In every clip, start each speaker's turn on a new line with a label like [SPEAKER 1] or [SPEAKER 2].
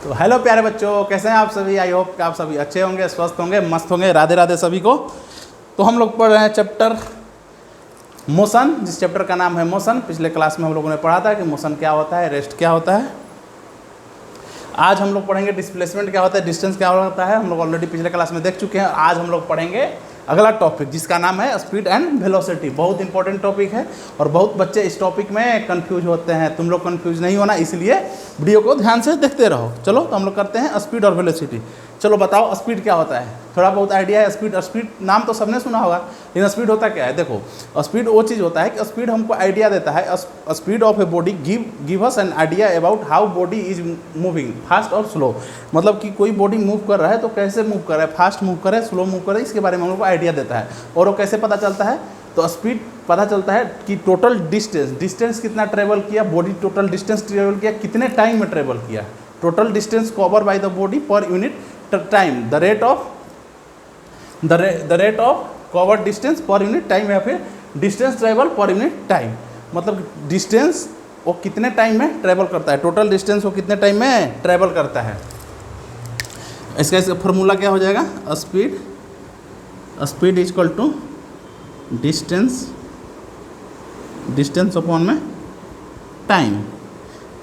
[SPEAKER 1] तो हेलो प्यारे बच्चों, कैसे हैं आप सभी। आई होप कि आप सभी अच्छे होंगे, स्वस्थ होंगे, मस्त होंगे। राधे राधे सभी को। तो हम लोग पढ़ रहे हैं चैप्टर मोशन, जिस चैप्टर का नाम है मोशन। पिछले क्लास में हम लोगों ने पढ़ा था कि मोशन क्या होता है, रेस्ट क्या होता है। आज हम लोग पढ़ेंगे डिस्प्लेसमेंट क्या होता है, डिस्टेंस क्या होता है। हम लोग ऑलरेडी पिछले क्लास में देख चुके हैं। आज हम लोग पढ़ेंगे अगला टॉपिक जिसका नाम है स्पीड एंड वेलोसिटी। बहुत इंपॉर्टेंट टॉपिक है और बहुत बच्चे इस टॉपिक में कंफ्यूज होते हैं। तुम लोग कंफ्यूज नहीं होना, इसलिए वीडियो को ध्यान से देखते रहो। चलो तो हम लोग करते हैं स्पीड और वेलोसिटी। चलो बताओ स्पीड क्या होता है। थोड़ा बहुत आइडिया है स्पीड। स्पीड नाम तो सबने सुना होगा, लेकिन स्पीड होता क्या है। देखो स्पीड वो चीज़ होता है कि स्पीड हमको आइडिया देता है। Speed of a body give us an idea about how body is moving fast और स्लो। मतलब कि कोई बॉडी मूव कर रहा है तो कैसे मूव कर रहा है, फास्ट मूव करे, स्लो मूव करे, इसके बारे में हम लोग को आइडिया देता है। और वो कैसे पता चलता है, तो स्पीड पता चलता है कि टोटल डिस्टेंस कितना ट्रेवल किया, बॉडी टोटल डिस्टेंस ट्रेवल किया, कितने टाइम में ट्रेवल किया, total distance cover by the body per unit time, the rate of cover distance per unit time, या फिर distance travel per unit time. मतलब distance वो कितने टाइम में ट्रेवल करता है, टोटल डिस्टेंस वो कितने टाइम में ट्रेवल करता है। इसका फॉर्मूला क्या हो जाएगा, speed is equal to distance upon में टाइम।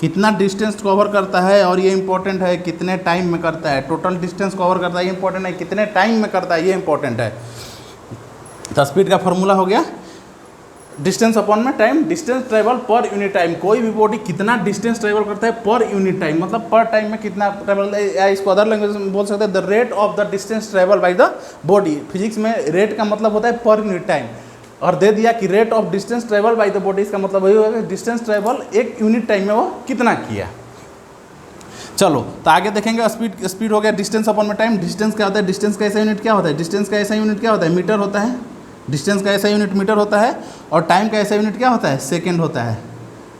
[SPEAKER 1] कितना डिस्टेंस कवर करता है, और ये इंपॉर्टेंट है कितने टाइम में करता है। टोटल डिस्टेंस कवर करता है ये इंपॉर्टेंट है, कितने टाइम में करता है ये इंपॉर्टेंट है। तो स्पीड का फॉर्मूला हो गया डिस्टेंस अपॉन में time, distance travel per unit time. कोई भी बॉडी कितना डिस्टेंस ट्रेवल करता है पर यूनिट टाइम, मतलब पर टाइम में कितना ट्रेवल, या इसको अदर लैंग्वेज में बोल सकते हैं the rate of the distance travel by the body. Physics में रेट का मतलब होता है पर यूनिट टाइम, और दे दिया कि rate of distance travel by the body, इसका मतलब वही होगा डिस्टेंस ट्रेवल एक यूनिट टाइम में वो कितना किया। चलो तो आगे देखेंगे। स्पीड हो गया डिस्टेंस अपॉन में टाइम। डिस्टेंस क्या होता है, डिस्टेंस का ऐसा यूनिट क्या होता है, डिस्टेंस का ऐसा यूनिट क्या होता है, मीटर होता है। डिस्टेंस का ऐसा यूनिट मीटर होता है, और टाइम का ऐसा यूनिट क्या होता है, सेकेंड होता है।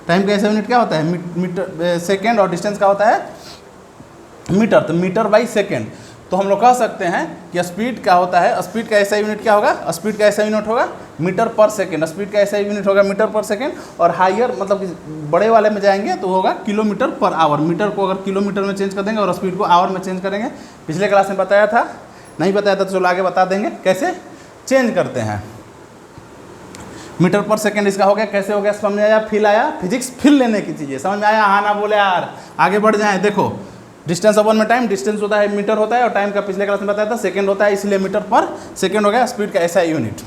[SPEAKER 1] टाइम का ऐसा यूनिट क्या होता है, मीटर सेकेंड, और डिस्टेंस का होता है मीटर, तो मीटर बाई सेकेंड। तो हम लोग कह सकते हैं कि स्पीड का होता है, स्पीड का ऐसा यूनिट क्या होगा, स्पीड का ऐसा यूनिट होगा मीटर पर सेकेंड। स्पीड का ऐसा यूनिट होगा मीटर पर सेकेंड, और हायर मतलब कि बड़े वाले में जाएंगे तो होगा किलोमीटर पर आवर। मीटर को अगर किलोमीटर में चेंज कर देंगे और स्पीड को आवर में चेंज करेंगे। पिछले क्लास में बताया था, नहीं बताया था तो चलो आगे बता देंगे कैसे चेंज करते हैं। मीटर पर सेकेंड इसका हो गया, कैसे हो गया समझ में आया, फील आया। फिजिक्स फील लेने की चीज़ है, समझ में आया, हाँ ना बोले यार। आगे बढ़ जाएं। देखो डिस्टेंस अपॉन में टाइम, डिस्टेंस होता है मीटर होता है, और टाइम का पिछले क्लास में बताया था सेकंड होता है, इसलिए मीटर पर सेकंड हो गया। स्पीड का ऐसा यूनिट।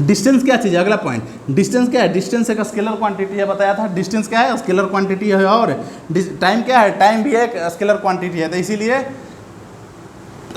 [SPEAKER 1] डिस्टेंस क्या चीज़ है, अगला पॉइंट, डिस्टेंस क्या है। डिस्टेंस एक स्केलर क्वांटिटी है, बताया था। डिस्टेंस क्या है, स्केलर क्वांटिटी है। और टाइम क्या है, टाइम भी एक स्केलर क्वांटिटी है। तो इसीलिए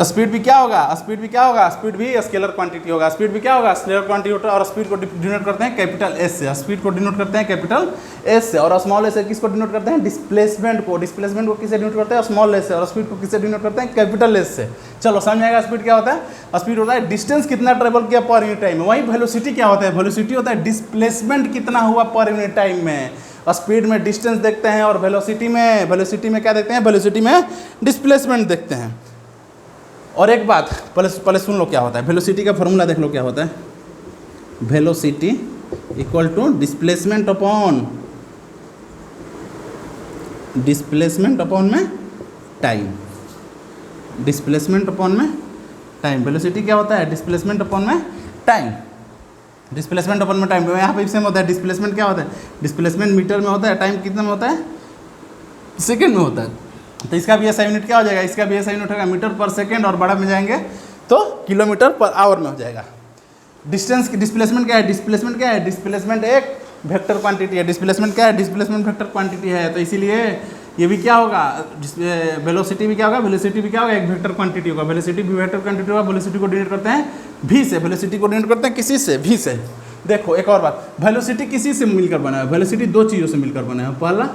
[SPEAKER 1] स्पीड भी क्या होगा, स्पीड भी क्या होगा, स्पीड भी स्केलर क्वांटिटी होगा। स्पीड भी क्या होगा, स्केलर क्वांटिटी होता है। और स्पीड को डिनोट करते हैं कैपिटल एस से, स्पीड को डिनोट करते हैं कैपिटल एस से। और स्मॉल एस से किसको डिनोट करते हैं, डिस्प्लेसमेंट को। डिस्प्लेसमेंट को किससे डिनोट करते हैं, स्मॉल एस से। और स्पीड को किससे डिनोट करते हैं, कैपिटल एस से। चलो समझ आएगा। स्पीड क्या होता है, स्पीड होता है डिस्टेंस कितना ट्रेवल किया पर यूनिट टाइम में। वही वेलोसिटी क्या होता है, वेलोसिटी होता है डिस्प्लेसमेंट कितना हुआ पर यूनिट टाइम में। स्पीड में डिस्टेंस देखते हैं, और वेलोसिटी में क्या देखते हैं, वेलोसिटी में डिस्प्लेसमेंट देखते हैं। और एक बात पहले सुन लो क्या होता है। वेलोसिटी का फॉर्मूला देख लो क्या होता है। Velocity equal to displacement upon में टाइम। डिस्प्लेसमेंट अपॉन में टाइम। वेलोसिटी क्या होता है, डिस्प्लेसमेंट अपॉन में टाइम। डिस्प्लेसमेंट अपॉन में टाइम यहाँ पे सेम होता है। डिस्प्लेसमेंट क्या होता है, डिस्प्लेसमेंट मीटर में होता है, टाइम कितना में होता है, सेकेंड में होता है। तो इसका भी ऐसा यूनिट क्या हो जाएगा, इसका भी ऐसा यूनिट होगा मीटर पर सेकेंड, और बड़ा में जाएंगे तो किलोमीटर पर आवर में हो जाएगा। डिस्टेंस की डिस्प्लेसमेंट क्या है, डिस्प्लेसमेंट एक वेक्टर क्वांटिटी है। डिस्प्लेसमेंट क्या है, डिस्प्लेसमेंट वेक्टर क्वांटिटी है। तो इसीलिए ये भी क्या होगा, वेलोसिटी भी क्या होगा, एक वेक्टर क्वांटिटी होगा। वेलोसिटी भी वेक्टर क्वांटिटी होगा। वेलोसिटी को डिनोट करते हैं v से। वेलोसिटी को डिनोट करते हैं किसी से, v से। देखो एक और बात, वेलोसिटी किसी से मिलकर बना है, वेलोसिटी दो चीज़ों से मिलकर बना है। पहला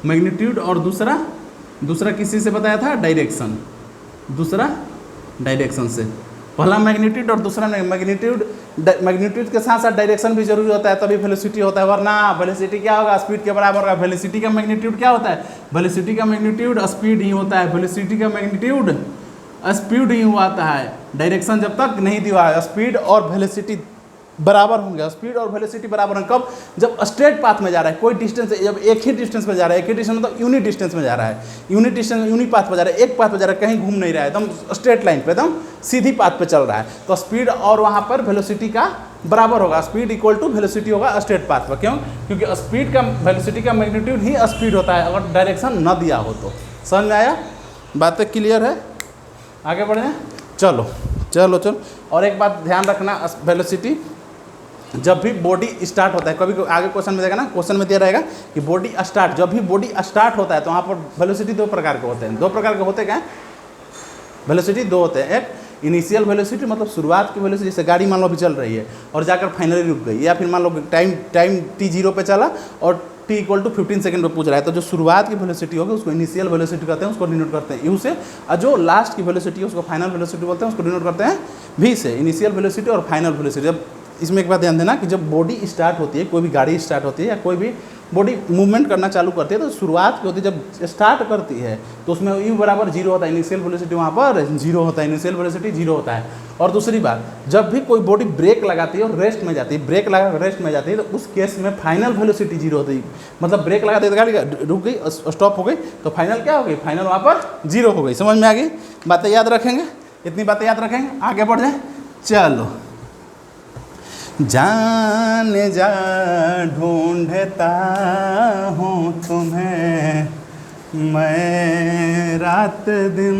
[SPEAKER 1] मैग्नीट्यूड, और दूसरा किसी से बताया था, डायरेक्शन। दूसरा डायरेक्शन से, पहला मैग्नीट्यूड और दूसरा मैग्नीट्यूड। मैग्नीट्यूड के साथ साथ डायरेक्शन भी जरूरी होता है, तभी वेलोसिटी होता है, वरना वेलोसिटी क्या होगा, स्पीड के बराबर होगा। वेलोसिटी का मैग्नीट्यूड क्या होता है, वेलोसिटी का मैग्नीट्यूड स्पीड ही होता है। वेलोसिटी का मैग्नीट्यूड स्पीड ही हुआ है, डायरेक्शन जब तक नहीं दिया है। स्पीड और वेलोसिटी बराबर होंगे, स्पीड और वेलोसिटी बराबर होंगे। कब? जब स्ट्रेट पाथ में जा रहा है, कोई डिस्टेंस, जब एक ही डिस्टेंस में जा रहा है, एक ही डिस्टेंस मतलब यूनिट डिस्टेंस में जा रहा है, यूनिट डिस्टेंस यूनिट पाथ पर जा रहा है, एक पाथ पर जा रहा है, कहीं घूम नहीं रहा है, एकदम स्ट्रेट लाइन पे, एकदम सीधी पाथ पे चल रहा है, तो स्पीड और वहाँ पर वेलोसिटी का बराबर होगा। स्पीड इक्वल टू वेलोसिटी होगा स्ट्रेट पाथ पर। क्यों? क्योंकि स्पीड का वेलोसिटी का मैग्नीट्यूड ही स्पीड होता है अगर डायरेक्शन न दिया हो तो। समझ में आया? बातें क्लियर है? आगे बढ़े, चलो चलो चलो। और एक बात ध्यान रखना, वेलोसिटी जब भी बॉडी स्टार्ट होता है, कभी आगे क्वेश्चन में देगा ना, क्वेश्चन में दिया रहेगा कि बॉडी स्टार्ट, जब भी बॉडी स्टार्ट होता है तो वहाँ पर वेलोसिटी दो प्रकार के होते हैं। दो प्रकार के होते क्या? वेलोसिटी दो होते हैं। एक इनिशियल वेलोसिटी मतलब शुरुआत की वेलोसिटी, जैसे गाड़ी मान लो अभी चल रही है और जाकर फाइनली रुक गई, या फिर मान लो टाइम t0 पे चला और t = 15 सेकंड पे पूछ रहा है, तो जो शुरुआत की वेलोसिटी होगी उसको इनिशियल वेलोसिटी कहते हैं, उसको डिनोट करते हैं यू से, और जो लास्ट की वेलोसिटी है उसको फाइनल वेलोसिटी बोलते हैं, उसको डिनोट करते हैं v से। इनिशियल वेलोसिटी और फाइनल वेलोसिटी। जब इसमें एक बात ध्यान देना कि जब बॉडी स्टार्ट होती है, कोई भी गाड़ी स्टार्ट होती है या कोई भी बॉडी मूवमेंट करना चालू करती है, तो शुरुआत की होती है, जब स्टार्ट करती है तो उसमें u बराबर 0 होता है, इनिशियल वेलोसिटी वहाँ पर 0 होता है, इनिशियल वेलोसिटी 0 होता है। और दूसरी बात, जब भी कोई बॉडी ब्रेक लगाती है और रेस्ट में जाती है, ब्रेक लगा रेस्ट में जाती है, तो उस केस में फाइनल वेलोसिटी 0 होती है। मतलब ब्रेक लगाते तो गाड़ी रुक गई, स्टॉप हो गई, तो फाइनल क्या हो गई? फाइनल वहाँ पर 0 हो गई। समझ में आ गई? बातें याद रखेंगे, इतनी बातें याद रखेंगे, आगे बढ़ जाए। चलो। जाने जा ढूंढता हूँ तुम्हें मैं रात दिन,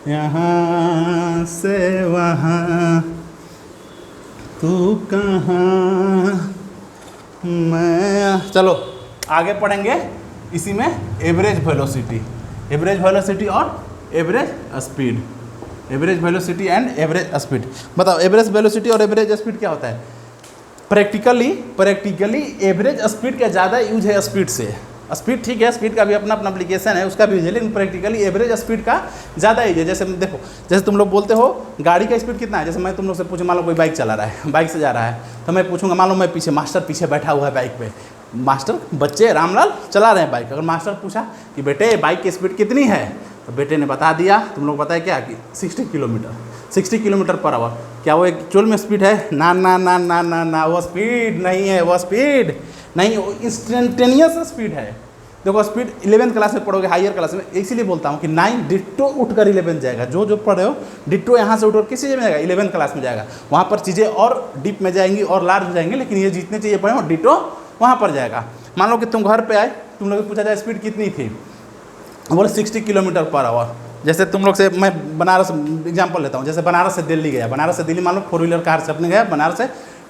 [SPEAKER 1] यहाँ से वहाँ, तू कहाँ मैं। चलो आगे पढ़ेंगे इसी में एवरेज वेलोसिटी और average speed. Average velocity and average speed. बताओ एवरेज वेलोसिटी और एवरेज स्पीड क्या होता है? प्रैक्टिकली एवरेज स्पीड का ज़्यादा यूज है स्पीड से। स्पीड ठीक है, स्पीड का भी अपना अपना एप्लीकेशन है, उसका भी यूज है, लेकिन प्रैक्टिकली एवरेज स्पीड का ज़्यादा यूज है। जैसे देखो, जैसे तुम लोग बोलते हो गाड़ी का स्पीड कितना है, जैसे मैं तुम लोग से पूछूं, मान लो कोई बाइक चला रहा है, बाइक से जा रहा है, तो मैं पूछूंगा, मान लो मैं पीछे, मास्टर पीछे बैठा हुआ है बाइक पे, मास्टर बच्चे रामलाल चला रहे हैं बाइक। अगर मास्टर पूछा कि बेटे बाइक की स्पीड कितनी है, तो बेटे ने बता दिया, तुम लोग बताए क्या कि 60 किलोमीटर पर आवर। क्या वो एक्चुअल में स्पीड है? ना ना ना ना ना ना, वो स्पीड नहीं है, वो स्पीड नहीं, वो इंस्टेंटेनियस स्पीड है। देखो स्पीड 11th क्लास में पढ़ोगे, हायर क्लास में, इसीलिए बोलता हूँ कि 9 डिट्टो उठकर 11 जाएगा। जो पढ़े हो डिट्टो यहाँ से उठकर किस चीज़ में जाएगा? 11th क्लास में जाएगा। वहाँ पर चीज़ें और डीप में जाएंगी और लार्ज हो जाएंगी, लेकिन ये जितने चीज़ें पढ़े हो डिट्टो वहाँ पर जाएगा। मान लो कि तुम घर पे आए, तुम लोग पूछा जाए स्पीड कितनी थी, बोले 60 किलोमीटर पर आवर। जैसे तुम लोग से मैं बनारस एग्जांपल लेता हूँ, जैसे बनारस से दिल्ली गया, बनारस से दिल्ली मान लो 4 व्हीलर कार से अपने गया, बनारस से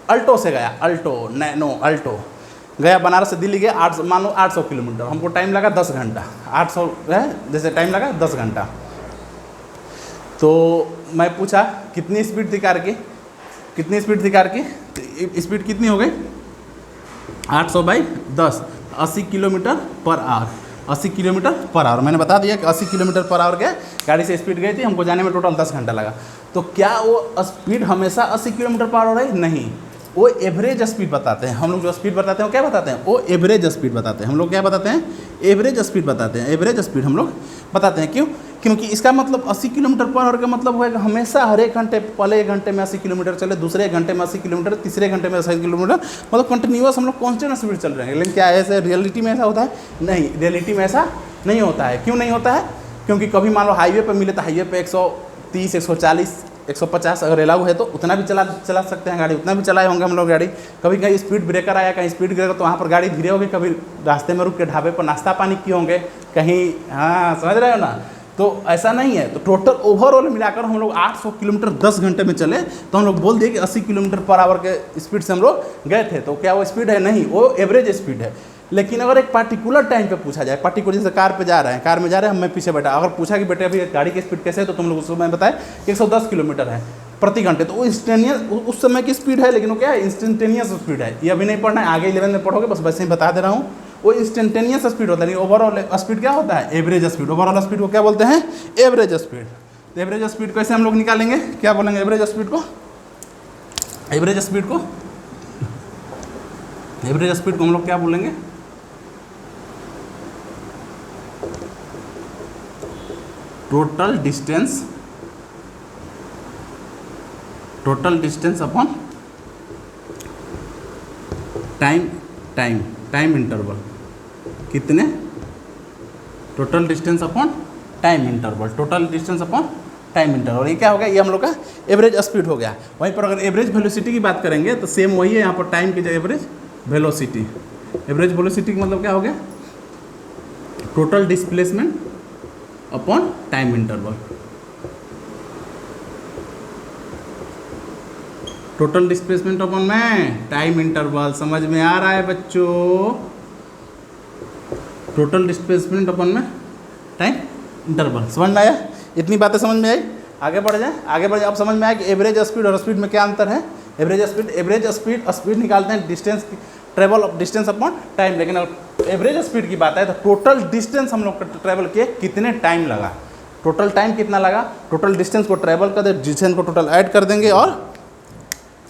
[SPEAKER 1] अल्टो से गया, अल्टो गया बनारस से दिल्ली गया, मान लो 800 किलोमीटर, हमको टाइम लगा 10 घंटा, 800 है जैसे टाइम लगा 10 घंटा। तो मैं पूछा कितनी स्पीड थी कार की, तो स्पीड कितनी हो गई? 800/10, 80 kilometre per our, 80 kilometre per our. मैंने बता दिया कि 80 किलोमीटर पर आवर के गाड़ी से स्पीड गई थी, हमको जाने में टोटल 10 घंटा लगा। तो क्या वो स्पीड हमेशा 80 किलोमीटर पर आवर है? नहीं, वो एवरेज स्पीड बताते हैं। हम लोग जो स्पीड बताते हैं वो क्या बताते हैं? वो एवरेज स्पीड बताते हैं। हम लोग क्या बताते हैं? एवरेज स्पीड बताते हैं। एवरेज स्पीड हम लोग बताते हैं। क्यों? क्योंकि इसका मतलब 80 किलोमीटर पर आवर का मतलब होगा हमेशा हर एक घंटे, पहले एक घंटे में 80 किलोमीटर चले, दूसरे घंटे में 80 किलोमीटर, तीसरे घंटे में 80 किलोमीटर, मतलब कंटिन्यूअस हम लोग कॉन्स्टेंट स्पीड चल रहे हैं। लेकिन क्या ऐसे रियलिटी में ऐसा होता है? नहीं, रियलिटी में ऐसा नहीं होता है। क्यों नहीं होता है? क्योंकि कभी मान लो हाईवे पर मिले तो हाईवे पे 130, 140, 150 अगर अलाउ है तो उतना भी चला सकते हैं गाड़ी, उतना भी चलाए होंगे हम लोग गाड़ी। कभी कहीं स्पीड ब्रेकर आया, कहीं स्पीड ब्रेकर, तो वहाँ पर गाड़ी धीरे होगी, कभी रास्ते में रुक के ढाबे पर नाश्ता पानी किए होंगे कहीं, हाँ समझ रहे हो ना। तो ऐसा नहीं है। तो टोटल ओवरऑल मिलाकर हम लोग 800 किलोमीटर 10 घंटे में चले, तो हम लोग बोल दिए कि 80 किलोमीटर पर आवर के स्पीड से हम लोग गए थे। तो क्या वो स्पीड है? नहीं, वो एवरेज स्पीड है। लेकिन अगर एक पार्टिकुलर टाइम पे पूछा जाए, पार्टिकुलर जैसे कार में जा रहे हैं, मैं पीछे बैठा, अगर पूछा कि बेटे अभी गाड़ी की स्पीड कैसे है, तो तुम लोग उस समय बताए 110 किलोमीटर है प्रति घंटे। तो वो इंस्टेंटेनियस उस समय की स्पीड है, लेकिन वो क्या है? इंस्टेंटेनियस स्पीड है। ये अभी नहीं पढ़ना है, आगे 11 में पढ़ोगे, बस वैसे ही बता दे रहा हूँ। वो इंस्टेंटेनियस स्पीड होता है, लेकिन ओवरऑल स्पीड क्या होता है? Average speed. ओवरऑल स्पीड को क्या बोलते हैं? Average speed. तो एवरेज स्पीड कैसे हम लोग निकालेंगे? क्या बोलेंगे एवरेज स्पीड को? एवरेज स्पीड को हम लोग क्या बोलेंगे? Total distance upon time interval, कितने, total distance upon time interval, total distance upon time interval. ये क्या हो गया, ये हम लोग का एवरेज स्पीड हो गया। वहीं पर अगर एवरेज वेलोसिटी की बात करेंगे तो सेम वही है, यहाँ पर टाइम की जगह एवरेज वेलोसिटी। एवरेज वेलोसिटी का मतलब क्या हो गया, total displacement upon time interval. Total displacement upon में टाइम इंटरवल, समझ में आ रहा है बच्चों, टोटल डिस्प्लेसमेंट अपॉन में टाइम इंटरवल। समझ में आया, इतनी बातें समझ में आई। आगे बढ़ जाए, आगे बढ़ जाए। अब समझ में आया कि एवरेज स्पीड और स्पीड में क्या अंतर है। एवरेज स्पीड निकालते हैं distance travel distance upon time, लेकिन अगर एवरेज स्पीड की बात है तो टोटल डिस्टेंस हम लोग ट्रेवल किए कितने टाइम लगा, टोटल टाइम कितना लगा, टोटल डिस्टेंस को ट्रेवल कर दे, डिस्टेंस को टोटल ऐड कर देंगे और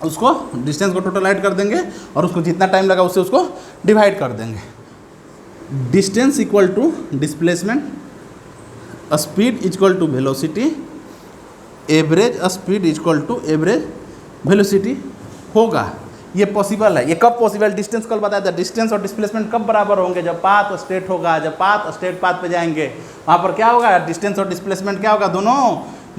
[SPEAKER 1] उसको डिस्टेंस को टोटल ऐड कर देंगे और उसको जितना टाइम लगा उससे उसको डिवाइड कर देंगे। Distance equal to displacement, speed equal to velocity, average speed equal to average velocity होगा। ये पॉसिबल है। ये कब पॉसिबल, डिस्टेंस कल बताया था, डिस्टेंस और डिस्प्लेसमेंट कब बराबर होंगे, जब पाथ स्ट्रेट होगा। जब पाथ स्ट्रेट पाथ पे जाएंगे वहाँ पर क्या होगा, डिस्टेंस और डिस्प्लेसमेंट क्या होगा, दोनों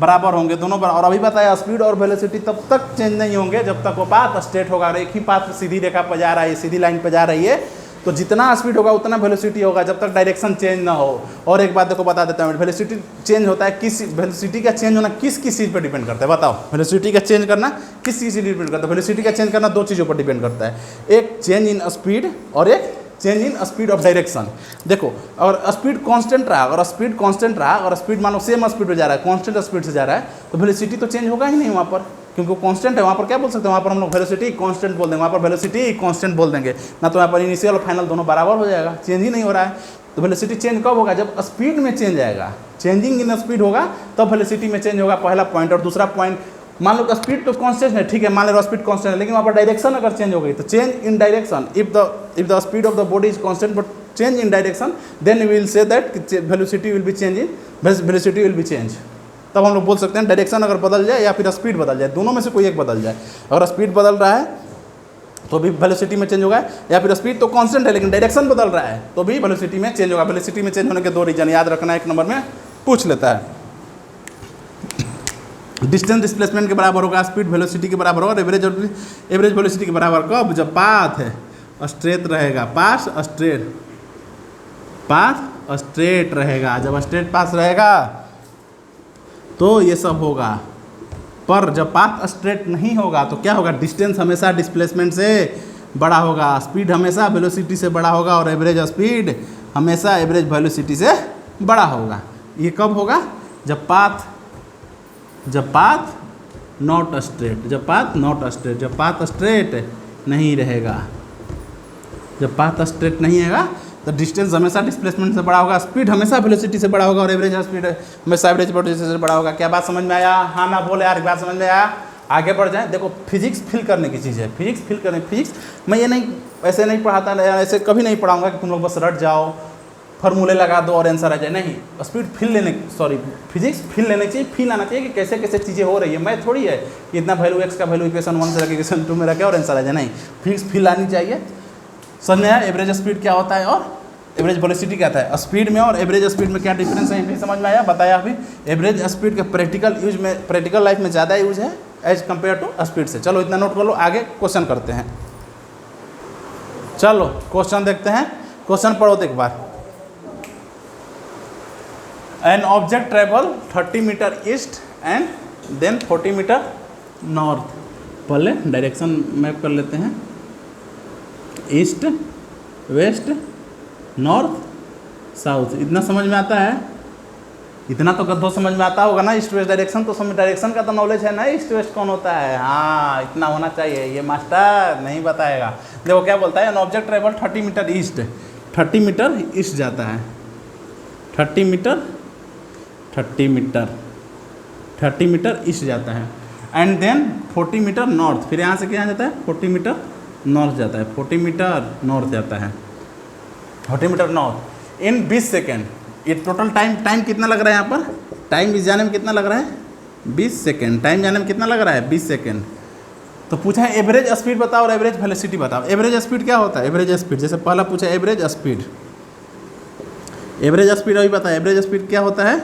[SPEAKER 1] बराबर होंगे, दोनों बराबर। और अभी बताया स्पीड और वेलोसिटी तब तक चेंज नहीं होंगे जब तक वो पाथ स्ट्रेट होगा। और एक ही पाथ सीधी रेखा पर जा रहा है, सीधी लाइन पर जा रही है, तो जितना स्पीड होगा उतना वेलोसिटी होगा जब तक डायरेक्शन चेंज ना हो। और एक बात देखो बता देता हूँ, वेलोसिटी चेंज होता है किस, वेलोसिटी का चेंज होना किस चीज़ पर डिपेंड करता है, बताओ। वेलोसिटी का चेंज करना किस चीज़ से डिपेंड करता है, वेलोसिटी का चेंज करना दो चीज़ों पर डिपेंड करता है, एक चेंज इन स्पीड और एक change in speed of direction. देखो अगर स्पीड कांस्टेंट रहा, अगर स्पीड कांस्टेंट रहा, अगर स्पीड मानो सेम स्पीड पे जा रहा है, कांस्टेंट स्पीड से जा रहा है, तो वेलोसिटी तो चेंज होगा ही नहीं वहाँ पर, क्योंकि कांस्टेंट है। वहाँ पर क्या बोल सकते हैं, वहाँ पर हम लोग वेलोसिटी कांस्टेंट बोल देंगे, वहाँ पर वेलोसिटी कांस्टेंट बोल देंगे ना, तो यहाँ पर इनिशियल और फाइनल दोनों बराबर हो जाएगा, चेंज ही नहीं हो रहा है। तो वेलोसिटी चेंज कब होगा, जब स्पीड में चेंज आएगा, चेंजिंग इन स्पीड होगा तब वेलोसिटी में चेंज होगा, पहला पॉइंट। और दूसरा पॉइंट, मान लो स्पीड तो कांस्टेंट है, ठीक है, मान लो स्पीड कांस्टेंट है, लेकिन वहाँ पर डायरेक्शन अगर चेंज हो गई तो change in direction, if the speed of the body is constant but change in direction, then we will say that velocity will be change in, velocity will be change. तब हम लोग बोल सकते हैं डायरेक्शन अगर बदल जाए या फिर स्पीड बदल जाए, दोनों में से कोई एक बदल जाए। अगर स्पीड बदल रहा है तो भी वेलोसिटी में चेंज होगा, या फिर स्पीड तो कांस्टेंट है लेकिन डायरेक्शन बदल रहा है तो भी वेलोसिटी में चेंज होगा। वेलोसिटी में चेंज होने के दो रीजन याद रखना, एक नंबर में पूछ लेता है। डिस्टेंस डिस्प्लेसमेंट के बराबर होगा, स्पीड वेलोसिटी के बराबर होगा, एवरेज वेलोसिटी के बराबर कब, जब पाथ है स्ट्रेट रहेगा, पाथ स्ट्रेट रहेगा। जब स्ट्रेट पाथ रहेगा तो ये सब होगा, पर जब पाथ स्ट्रेट नहीं होगा तो क्या होगा, डिस्टेंस हमेशा डिस्प्लेसमेंट से बड़ा होगा, स्पीड हमेशा वेलोसिटी से बड़ा होगा और एवरेज स्पीड हमेशा एवरेज वेलोसिटी से बड़ा होगा। ये कब होगा, जब पाथ नॉट स्ट्रेट, जब पाथ स्ट्रेट नहीं रहेगा, जब पाथ स्ट्रेट नहीं रहेगा तो डिस्टेंस हमेशा डिस्प्लेसमेंट से बड़ा होगा, स्पीड हमेशा वेलोसिटी से बड़ा होगा और एवरेज स्पीड हमेशा एवरेज वेलोसिटी से बड़ा होगा। क्या बात समझ में आया, हाँ ना बोले यार, बात समझ में आया। आगे बढ़ जाए। देखो फिजिक्स फील करने की चीज़ है, फिजिक्स मैं ये नहीं ऐसे नहीं पढ़ाता, ऐसे कभी नहीं पढ़ाऊँगा कि तुम लोग बस रट जाओ, फार्मूले लगा दो और आंसर आ जाए, नहीं। स्पीड फिजिक्स फील लेने चाहिए, फील आना चाहिए कि कैसे कैसे चीज़ें हो रही है। मैं थोड़ी है कि इतना वैल्यू एक्स का वैल्यू इक्वेशन 1 से रखे इक्वेशन 2 में रखे और आंसर आ जाए, नहीं। फिजिक्स फील आनी चाहिए। समझ में आया एवरेज स्पीड क्या होता है और एवरेज वेलोसिटी क्या होता है। स्पीड में और एवरेज स्पीड में क्या डिफरेंस है, भी समझ में आया, बताया अभी। एवरेज स्पीड का प्रैक्टिकल लाइफ में ज़्यादा यूज है एज कम्पेयर टू स्पीड से। चलो इतना नोट कर लो, आगे क्वेश्चन करते हैं। चलो क्वेश्चन देखते हैं, क्वेश्चन पढ़ो तो एक बार। An object travel 30 metre east and then 40 metre north. पहले डायरेक्शन मैप कर लेते हैं, ईस्ट वेस्ट नॉर्थ साउथ। इतना समझ में आता है, इतना तो गद्धों समझ में आता होगा ना। ईस्ट वेस्ट डायरेक्शन तो समझ, डायरेक्शन का तो नॉलेज है ना, ईस्ट वेस्ट कौन होता है, हाँ इतना होना चाहिए। ये मास्टर नहीं बताएगा। देखो क्या बोलता है, an object travel 30 metre east, 30 metre east जाता है, 30 मीटर ईस्ट जाता है, एंड देन 40 मीटर नॉर्थ। फिर यहाँ से क्या जाता है, 40 मीटर नॉर्थ जाता है, 40 मीटर नॉर्थ जाता है, 40 मीटर नॉर्थ इन 20 सेकेंड। ये टोटल टाइम कितना लग रहा है यहाँ पर, टाइम इस जाने में कितना लग रहा है, 20 सेकेंड। टाइम जाने में कितना लग रहा है, 20 सेकेंड। तो पूछा है एवरेज स्पीड बताओ और एवरेज वेलोसिटी बताओ। एवरेज स्पीड क्या होता है? एवरेज स्पीड, जैसे पहला पूछा एवरेज स्पीड, एवरेज स्पीड अभी पता है। एवरेज स्पीड क्या होता है?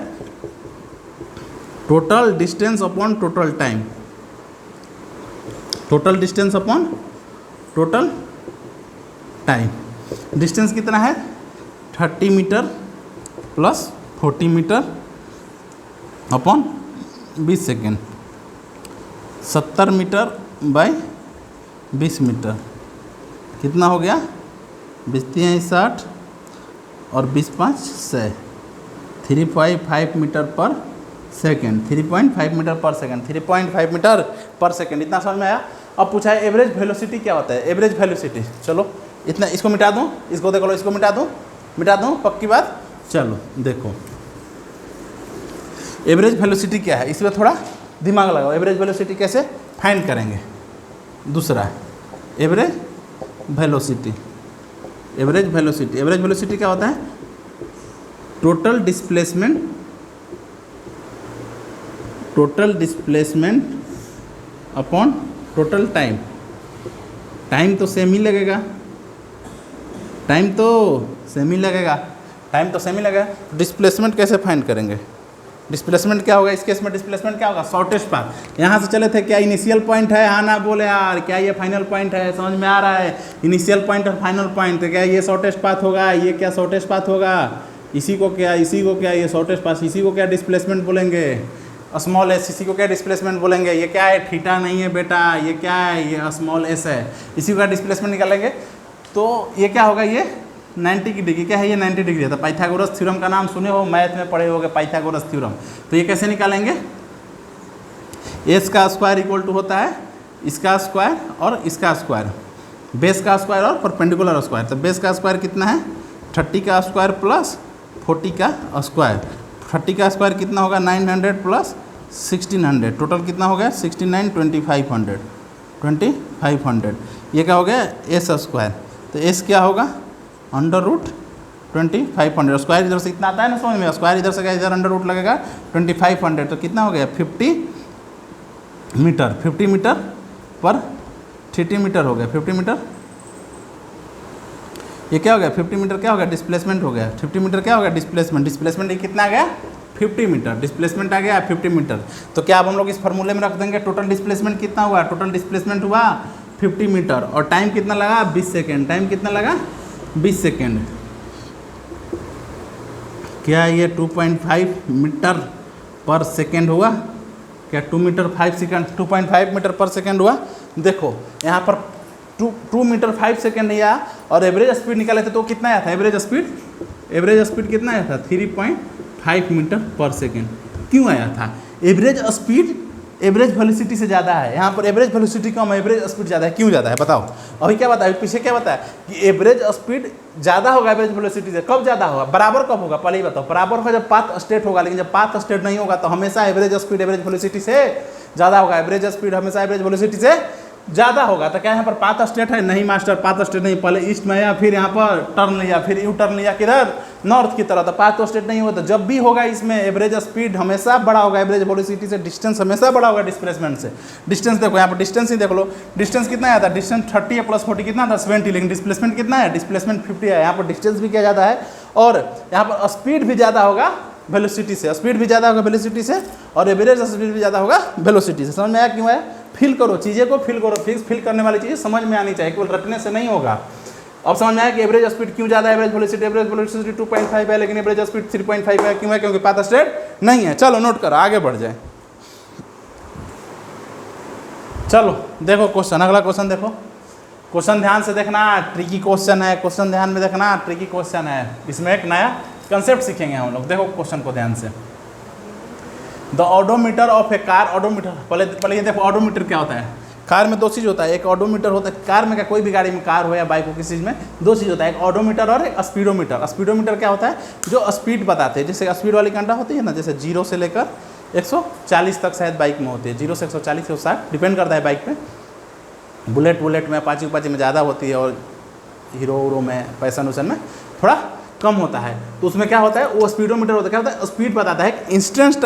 [SPEAKER 1] Total distance upon total time, total distance upon total time. Distance कितना है? 30 metre plus 40 metre upon 20 second, 70 metre by 20 metre, कितना हो गया? 20 60 और 20 5 100, 3.5 मीटर पर सेकेंड, 3.5 मीटर पर सेकेंड, 3.5 मीटर पर सेकेंड। इतना समझ में आया? अब पूछा है एवरेज वेलोसिटी क्या होता है? एवरेज वेलोसिटी, चलो इतना इसको मिटा दूँ, इसको देख लो, इसको मिटा दूँ पक्की बात। चलो देखो एवरेज वेलोसिटी क्या है, इसमें थोड़ा दिमाग लगाओ। एवरेज वेलोसिटी कैसे फाइंड करेंगे? दूसरा average velocity, average velocity, average velocity क्या होता है? Total displacement, total displacement upon total time. Time तो सेम ही लगेगा, टाइम तो सेम ही लगेगा, टाइम तो सेम ही लगेगा। डिस्प्लेसमेंट कैसे फाइंड करेंगे? डिस्प्लेसमेंट क्या होगा इस केस में? डिस्प्लेसमेंट क्या होगा? Shortest path. यहाँ से चले थे, क्या इनिशियल पॉइंट है? हाँ ना बोले यार, क्या ये फाइनल पॉइंट है? समझ में आ रहा है? इनिशियल पॉइंट और फाइनल पॉइंट, तो क्या ये शॉर्टेस्ट पाथ होगा? ये क्या शॉर्टेस्ट पाथ होगा? इसी को क्या ये शॉर्टेस्ट पाथ, इसी को क्या डिस्प्लेसमेंट बोलेंगे? स्मॉल एस, इसी को क्या डिस्प्लेसमेंट बोलेंगे? ये क्या है? थीटा नहीं है बेटा, ये क्या है? ये स्मॉल एस है, इसी का डिस्प्लेसमेंट निकालेंगे। तो ये क्या होगा? ये 90 की डिग्री, क्या है? ये 90 डिग्री है। तो पाइथागोरस थ्योरम का नाम सुने हो, मैथ में पढ़े होगे पाइथागोरस थ्योरम। तो ये कैसे निकालेंगे? एस का स्क्वायर इक्वल टू होता है इसका स्क्वायर और इसका स्क्वायर, बेस का स्क्वायर और परपेंडिकुलर स्क्वायर। तो बेस का स्क्वायर कितना है? 30 का स्क्वायर प्लस 40 का स्क्वायर। 30 का स्क्वायर कितना होगा? 900 प्लस 1600, टोटल कितना हो गया? 69, 2500। ये क्या हो गया? S square. तो एस क्या होगा? Under root 2500। स्क्वायर इधर से कितना आता है ना समझ में? स्क्वायर इधर से क्या, इधर अंडर रूट लगेगा 2500। तो कितना हो गया? 50 मीटर, 50 मीटर पर 30 मीटर हो गया, 50 मीटर। ये क्या हो गया? 50 मीटर क्या हो गया? डिस्प्लेसमेंट हो गया। 50 मीटर क्या हो गया? डिस्प्लेसमेंट। डिस्प्लेसमेंट ये कितना आ गया? 50 मीटर। डिस्प्लेसमेंट आ गया 50 मीटर। तो क्या अब हम लोग इस फॉर्मूले में रख देंगे? टोटल डिस्प्लेसमेंट कितना हुआ? टोटल डिस्प्लेसमेंट हुआ 50 मीटर और टाइम कितना लगा? 20 सेकेंड। टाइम कितना लगा? 20 सेकेंड। क्या ये 2.5 मीटर पर सेकेंड हुआ? क्या 2 मीटर 5 सेकेंड, 2.5 मीटर पर सेकेंड हुआ? देखो यहाँ पर 2 मीटर 5 सेकेंड नहीं आया और एवरेज स्पीड निकाले थे तो कितना आया था? एवरेज स्पीड कितना आया था? 3.5 मीटर पर सेकेंड। क्यों आया था? एवरेज स्पीड एवरेज वेलोसिटी से ज़्यादा है। यहाँ पर एवरेज वेलोसिटी कम है, एवरेज स्पीड ज़्यादा है। क्यों ज़्यादा है बताओ? अभी क्या बताया? पीछे क्या बताया कि एवरेज स्पीड ज़्यादा होगा एवरेज वेलोसिटी से। कब ज़्यादा होगा? बराबर कब होगा? पहले ही बताओ। बराबर होगा जब पाथ स्टेट होगा, लेकिन जब पाथ स्टेट नहीं होगा तो हमेशा एवरेज स्पीड एवरेज वेलोसिटी से ज़्यादा होगा। एवरेज स्पीड हमेशा एवरेज वेलोसिटी से ज़्यादा होगा। तो क्या यहाँ पर पाथ स्टेट है? नहीं मास्टर, पाथ स्टेट नहीं। पहले ईस्ट में आया, फिर यहाँ पर टर्न लिया, फिर यू टर्न लिया किधर? नॉर्थ की तरह। तो पाथ स्टेट नहीं होता। जब भी होगा इसमें एवरेज स्पीड हमेशा बड़ा होगा एवरेज वेलोसिटी से। डिस्टेंस हमेशा बड़ा होगा डिस्प्लेसमेंट से। डिस्टेंस देखो यहाँ पर, डिस्टेंस ही देख लो। डिस्टेंस कितना आया था? डिस्टेंस 30 है प्लस 40 कितना था? 70। लेकिन डिस्प्लेसमेंट कितना है? डिस्प्लेसमेंट 50 है। यहाँ पर डिस्टेंस भी क्या ज़्यादा है और यहाँ पर स्पीड भी ज़्यादा होगा वेलोसिटी से। स्पीड भी ज़्यादा होगा वेलोसिटी से और एवरेज स्पीड भी ज़्यादा होगा वेलोसिटी से। समझ में आया क्यों है? फील करो चीज़ें को, फील करो। फील करने वाली चीज़ें समझ में आनी चाहिए, केवल रटने से नहीं होगा। अब समझ में आया कि एवरेज स्पीड क्यों ज़्यादा है? एवरेज वेलोसिटी 2.5 है लेकिन एवरेज स्पीड 3.5 है। क्यों है? क्योंकि पाथ स्टेट नहीं है। चलो नोट करो, आगे बढ़ जाए। चलो देखो क्वेश्चन, अगला क्वेश्चन देखो। क्वेश्चन ध्यान से देखना, ट्रिकी क्वेश्चन है। क्वेश्चन ध्यान में देखना, ट्रिकी क्वेश्चन है। इसमें एक नया कंसेप्ट सीखेंगे हम लोग। देखो क्वेश्चन को ध्यान से। The odometer of A car, odometer पहले ये देखो ऑडोमीटर क्या होता है। कार में दो चीज़ होता है, एक ऑडोमीटर होता है कार में, क्या कोई भी गाड़ी में, कार हो या बाइक हो, किसी चीज़ में दो चीज़ होता है, एक ऑडोमीटर और एक स्पीडोमीटर। स्पीडोमीटर क्या होता है? जो स्पीड बताते हैं, जैसे स्पीड वाली घंटा होती है ना, जैसे 0 से लेकर 140 तक शायद बाइक में होती है। 0 से 140 से 160 डिपेंड करता है बाइक पे। बुलेट में, अपाची में ज़्यादा होती है और हीरो में, पैसन में थोड़ा कम होता है। तो उसमें क्या होता है? वो स्पीडोमीटर होता है। क्या होता है? स्पीड बताता है इंस्टेंट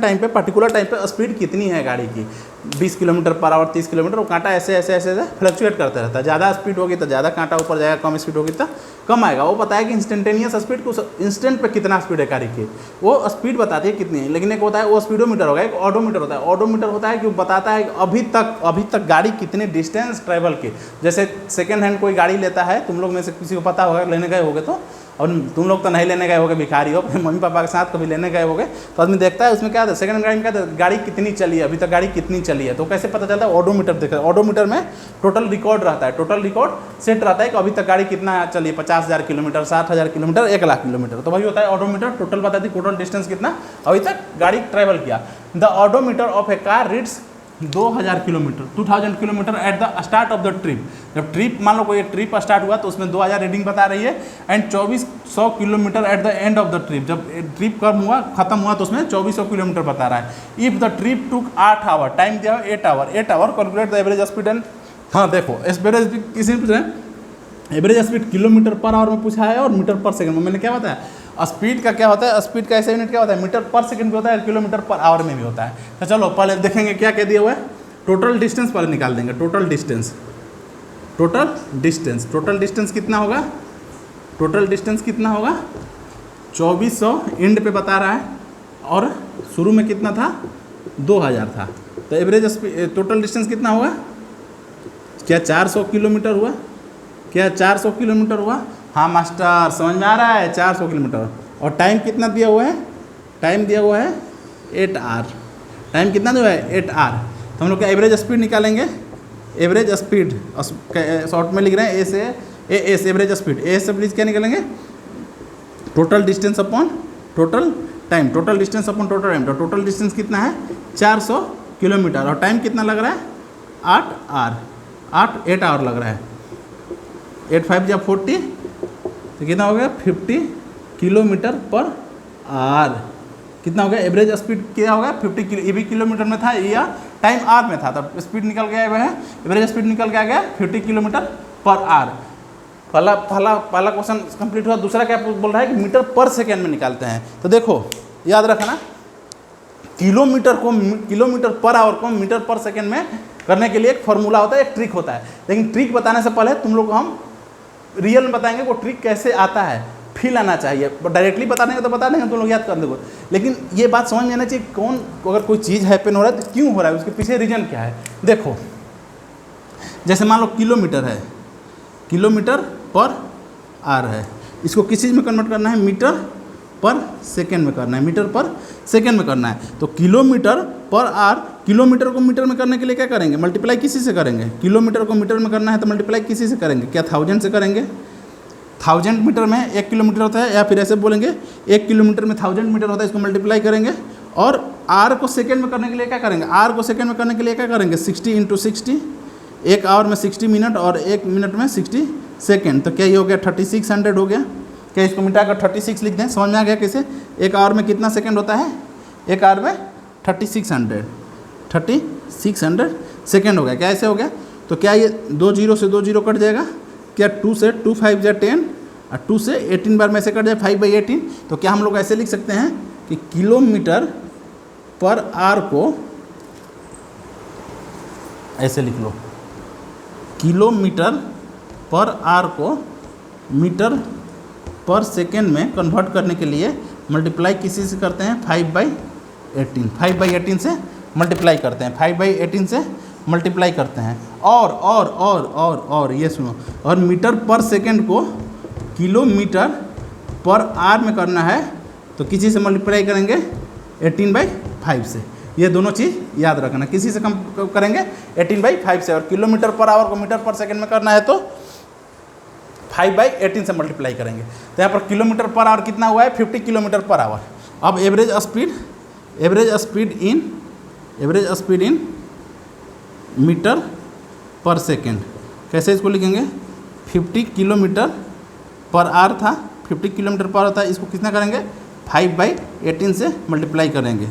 [SPEAKER 1] टाइम पे, पर्टिकुलर टाइम पे स्पीड कितनी है गाड़ी की। 20 किलोमीटर पर आवर, 30 किलोमीटर, वो कांटा ऐसे ऐसे ऐसे ऐसे फ्लक्चुएट करता रहता है। ज़्यादा स्पीड होगी तो ज़्यादा कांटा ऊपर जाएगा, कम स्पीड होगी तो कम आएगा। वो पता है कि इंस्टेंटेनियस स्पीड को इंस्टेंट पे कितना स्पीड है गाड़ी की, वो स्पीड बताती है कितनी है। लेकिन एक होता है वो स्पीडोमीटर होगा, एक ऑडोमीटर होता है। ऑडोमीटर होता है कि वो बताता है कि अभी तक गाड़ी कितनी डिस्टेंस ट्रैवल की। जैसे सेकेंड हैंड कोई गाड़ी लेता है, तुम लोग में से किसी को पता होगा, लेने गए होगे तो, और तुम लोग तो नहीं लेने गए होगे, भिखारी हो, अपने मम्मी पापा के साथ कभी लेने गए होगे, तो आदमी देखता है उसमें क्या था, सेकंड गाड़ी में क्या था, गाड़ी कितनी चली है, अभी तक गाड़ी कितनी चली है। तो कैसे पता चलता है, ऑडोमीटर देखता है। ऑडोमीटर में टोटल रिकॉर्ड रहता है, टोटल रिकॉर्ड सेट रहता है कि अभी तक गाड़ी कितना चली है, 50,000 किलोमीटर, 60,000 किलोमीटर, 1,00,000 किलोमीटर। तो वही होता है ऑडोमीटर, टोटल बताती है टोटल डिस्टेंस कितना अभी तक गाड़ी ट्रैवल किया। The odometer of A car reads 2000 kilometre, 2000 kilometre at the start of the trip. जब ट्रिप, मान लो कोई ट्रिप स्टार्ट हुआ तो उसमें 2000 रीडिंग बता रही है, and 2400 kilometre at the end of the trip. जब ट्रिप खत्म हुआ तो उसमें 2400 किलोमीटर बता रहा है। If the trip took 8 hour, time दिया 8 hour, calculate the average speed and, हाँ देखो एवरेज स्पीड किसी ने पूछ रहे हैं, average speed kilometre per hour में पूछा है और मीटर पर सेकंड में। मैंने क्या बताया, स्पीड का क्या होता है, स्पीड का ऐसे यूनिट क्या होता है, मीटर पर सेकंड भी होता है, किलोमीटर पर आवर में भी होता है। तो चलो पहले देखेंगे क्या कह दिया हुआ है, टोटल डिस्टेंस पहले निकाल देंगे। टोटल डिस्टेंस कितना होगा, टोटल डिस्टेंस कितना होगा, 2400 एंड पे बता रहा है और शुरू में कितना था, 2000 था। तो एवरेज स्पीड, टोटल डिस्टेंस कितना हुआ, क्या 400 किलोमीटर हुआ, क्या 400 किलोमीटर हुआ। हाँ मास्टर समझ में आ रहा है, 400 किलोमीटर। और टाइम कितना दिया हुआ है, टाइम दिया हुआ है 8 आवर। टाइम कितना दिया हुआ है, 8 आवर। तो हम लोग क्या एवरेज स्पीड निकालेंगे, एवरेज स्पीड शॉर्ट में लिख रहे हैं, ए से एस, एवरेज स्पीड, ए से प्लीज क्या निकालेंगे, total distance upon total time, total distance upon total time. तो टोटल डिस्टेंस कितना है, 400 किलोमीटर, और टाइम कितना लग रहा है, 8 आवर, 8 आवर लग रहा है। 8 5 या 40, तो कितना हो गया, 50 किलोमीटर पर आवर। कितना हो गया, एवरेज स्पीड क्या होगा, 50 किलो, ये भी किलोमीटर में था या टाइम आवर में था, तब स्पीड निकल गया है, एवरेज स्पीड निकल के आ गया 50 किलोमीटर पर आवर। पहला क्वेश्चन कंप्लीट हुआ। दूसरा क्या बोल रहा है कि मीटर पर सेकेंड में निकालते हैं। तो देखो याद रखना, किलोमीटर पर आवर को मीटर पर सेकेंड में करने के लिए एक फॉर्मूला होता है, एक ट्रिक होता है। लेकिन ट्रिक बताने से पहले तुम लोग हम रियल में बताएंगे वो ट्रिक कैसे आता है, फील आना चाहिए। डायरेक्टली बता देंगे तो बता देंगे, तुम लोग याद कर दोगे। लेकिन ये बात समझ में आना चाहिए, कौन अगर कोई चीज़ हैपन हो रहा है तो क्यों हो रहा है, उसके पीछे रीजन क्या है। देखो जैसे मान लो किलोमीटर है, किलोमीटर पर आवर है, इसको किस चीज़ में कन्वर्ट करना है, मीटर पर सेकेंड में करना है, मीटर पर सेकेंड में करना है। तो किलोमीटर पर आवर, किलोमीटर को मीटर में करने के लिए क्या करेंगे, मल्टीप्लाई किसी से करेंगे। किलोमीटर को मीटर में करना है तो मल्टीप्लाई किसी से करेंगे, क्या 1000 से करेंगे। 1000 मीटर में 1 किलोमीटर होता है, या फिर ऐसे बोलेंगे 1 किलोमीटर में 1000 मीटर होता है, इसको मल्टीप्लाई करेंगे। और आर को सेकेंड में करने के लिए क्या करेंगे, आर को सेकेंड में करने के लिए क्या करेंगे, 60 × 60, 1 आवर में 60 मिनट और 1 मिनट में 60 सेकेंड। तो क्या ये हो गया, 3600 हो गया। क्या इसको मिटाकर 36 लिख दें, समझ में आ गया कैसे। 1 आवर में कितना सेकेंड होता है, 1 आवर में 3600 सेकेंड हो गया। क्या ऐसे हो गया। तो क्या ये 2 0 से 2 0 कट जाएगा, क्या 2 से 2 5 या 10 और 2 से 18 बार में से कट जाए 5/18। तो क्या हम लोग ऐसे लिख सकते हैं कि किलोमीटर पर आवर को ऐसे लिख लो, किलोमीटर पर आवर को मीटर पर सेकेंड में कन्वर्ट करने के लिए मल्टीप्लाई किसी से करते हैं, 5/18, 5/18 से मल्टीप्लाई करते हैं, 5/18 से मल्टीप्लाई करते हैं। और ये सुनो, और मीटर पर सेकेंड को किलोमीटर पर आवर में करना है तो किसी से मल्टीप्लाई करेंगे, 18/5 से। ये दोनों चीज़ याद रखना, किसी से कम करेंगे 18/5 से, और किलोमीटर पर आवर को मीटर पर सेकेंड में करना है तो 5/18 से मल्टीप्लाई करेंगे। तो यहाँ पर किलोमीटर पर आवर कितना हुआ है, 50 किलोमीटर पर आवर। अब एवरेज स्पीड इन मीटर पर सेकेंड, कैसे इसको लिखेंगे, 50 किलोमीटर पर आवर था, 50 किलोमीटर पर आवर था, इसको कितना करेंगे, 5/18 से मल्टीप्लाई करेंगे,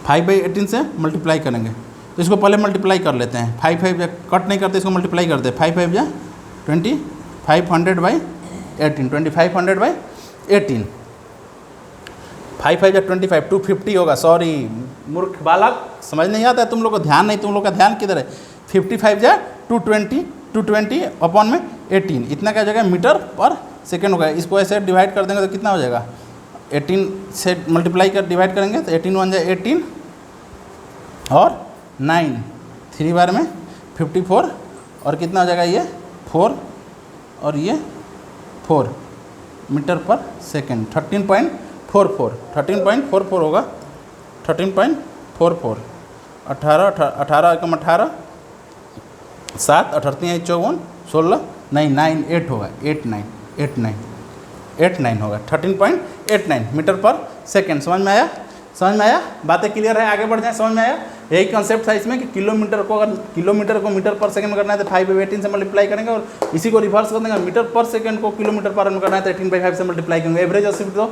[SPEAKER 1] 5/18 से मल्टीप्लाई करेंगे। तो इसको पहले मल्टीप्लाई कर लेते हैं, 5 5 कट नहीं करते, इसको मल्टीप्लाई करते हैं, 5 5 या 20, 500/18, 2500/18। 5 5 या 25, 250 होगा। सॉरी मूर्ख बालक, समझ नहीं आता है तुम लोग को, ध्यान नहीं, तुम लोग का ध्यान किधर है। 55 या 220 अपॉन में 18, इतना क्या हो जाएगा मीटर पर सेकेंड होगा। इसको ऐसे डिवाइड कर देंगे तो कितना हो जाएगा, 18 से मल्टीप्लाई कर डिवाइड करेंगे तो 18 1 जाए 18 और 9, 3 बार में 54 और कितना हो जाएगा ये 4 और ये 4 मीटर पर सेकेंड। 13.44 होगा, 13.44। 18 कम 18 7 18 54 16 नहीं 9 8 होगा, 89 होगा, 13.89 मीटर पर सेकेंड। समझ में आया, समझ में आया, बातें क्लियर है, आगे बढ़ जाए। समझ में आया, यही कॉन्सेप्ट था इसमें कि किलोमीटर को, अगर किलोमीटर को मीटर पर सेकंड में करना है तो 5/18 से मल्टीप्लाई करेंगे और इसी को रिवर्स कर देंगे। मीटर पर सेकंड को किलोमीटर पर में करना है तो 18/5 से मल्टीप्लाई करेंगे। एवरेज स्पीड तो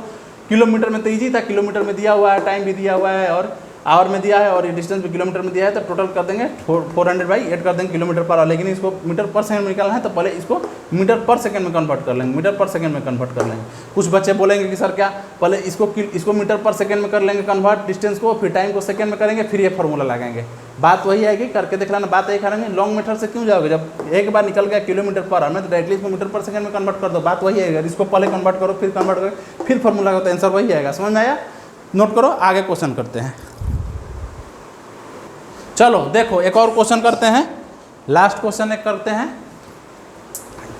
[SPEAKER 1] किलोमीटर में तो ईजी था, किलोमीटर में दिया हुआ है, टाइम भी दिया हुआ है और आवर में दिया है और ये डिस्टेंस भी किलोमीटर में दिया है, तो टोटल कर देंगे 400/8 कर देंगे किलोमीटर पर आवर। लेकिन इसको मीटर पर सेकंड में निकालना है तो पहले इसको मीटर पर सेकंड में कन्वर्ट कर लेंगे, मीटर पर सेकंड में कन्वर्ट कर लेंगे। कुछ बच्चे बोलेंगे कि सर क्या, पहले इसको मीटर पर सेकंड में कर लेंगे कन्वर्ट डिस्टेंस को, फिर टाइम को सेकंड में करेंगे, फिर ये फार्मूला लगाएंगे। बात वही आएगी, करके दिख रहा ना, बात यही करेंगे। लॉन्ग मेथड से क्यों जाओगे, जब एक बार निकल गया किलोमीटर पर आवर में तो डायरेक्टली इसको मीटर पर सेकंड में कन्वर्ट कर दो, बात वही आएगा। इसको पहले कन्वर्ट करो, फिर कन्वर्ट करो, फिर फार्मूला का तो आंसर वही आएगा। समझ में आया, नोट करो, आगे क्वेश्चन करते हैं। चलो देखो एक और क्वेश्चन करते हैं, लास्ट क्वेश्चन एक करते हैं।